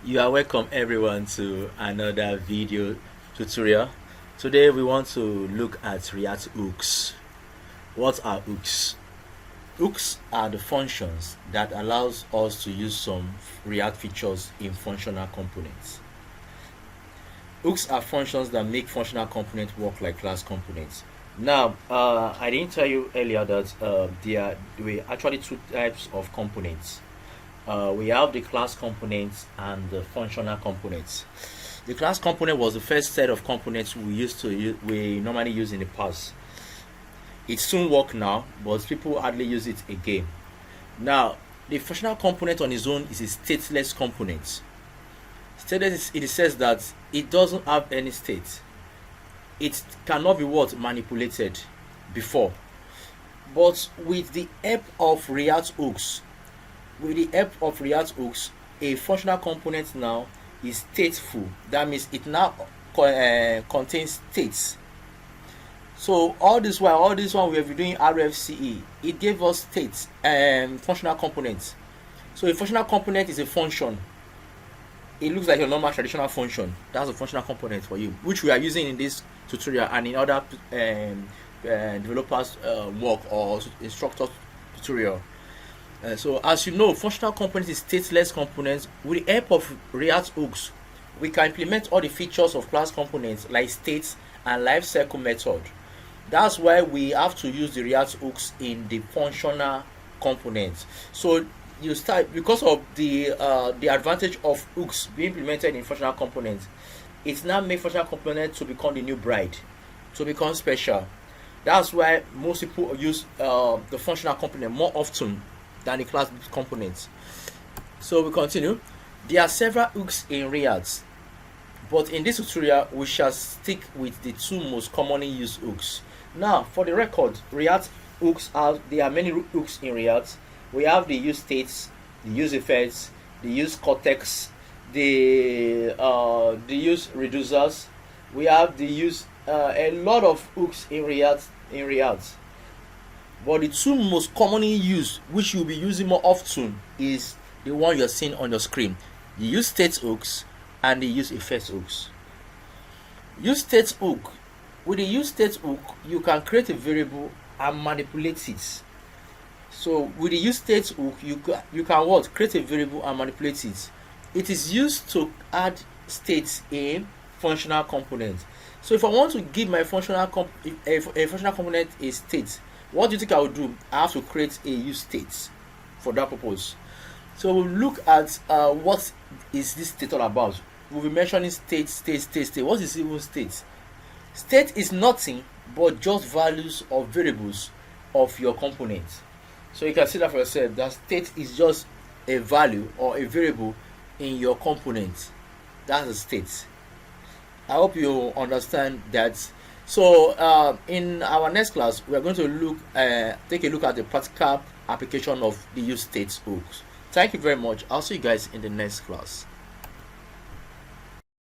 You are welcome everyone to another video tutorial. Today we want to look at React hooks. What are hooks? Hooks are the functions that allows us to use some React features in functional components. Hooks are functions that make functional components work like class components. Now, I didn't tell you earlier that there were actually two types of components. We have the class components and the functional components. The class component was the first set of components we normally use in the past. It soon work now, but people hardly use it again. Now, the functional component on its own is a stateless component. Stateless, it says that it doesn't have any state. It cannot be manipulated before. But with the help of React hooks, a functional component now is stateful. That means it now contains states. So all this one we have been doing RFCE, it gave us states and functional components. So a functional component is a function. It looks like a normal traditional function. That's a functional component for you, which we are using in this tutorial and in other developers work or instructor tutorial. So as you know, functional components is stateless components. With the help of React hooks, we can implement all the features of class components like states and lifecycle method. That's why we have to use the React hooks in the functional components. So you start because of the advantage of hooks being implemented in functional components. It's now made functional component to become the new bride, to become special. That's why most people use the functional component more often than the class components. So we continue. There are several hooks in React, but in this tutorial we shall stick with the two most commonly used hooks. Now, for the record, React hooks there are many hooks in React. We have the use states, the use effects, the use context, the use reducers. We have the use a lot of hooks in React. But the two most commonly used, which you'll be using more often, is the one you're seeing on your screen: the use state hooks and the use effects hooks. Use state hook. With the use state hook, you can create a variable and manipulate it. So with the use state hook, you can what? Create a variable and manipulate it. It is used to add states in functional components. So if I want to give my functional component a state, what do you think I would do? I have to create a use state for that purpose. So we'll look at what is this state all about. We'll be mentioning state. What is even state? State is nothing but just values of variables of your component. So you can see that for yourself, that state is just a value or a variable in your component. That's a state. I hope you understand that. So in our next class, we are going to take a look at the practical application of the use state hooks. Thank you very much. I'll see you guys in the next class.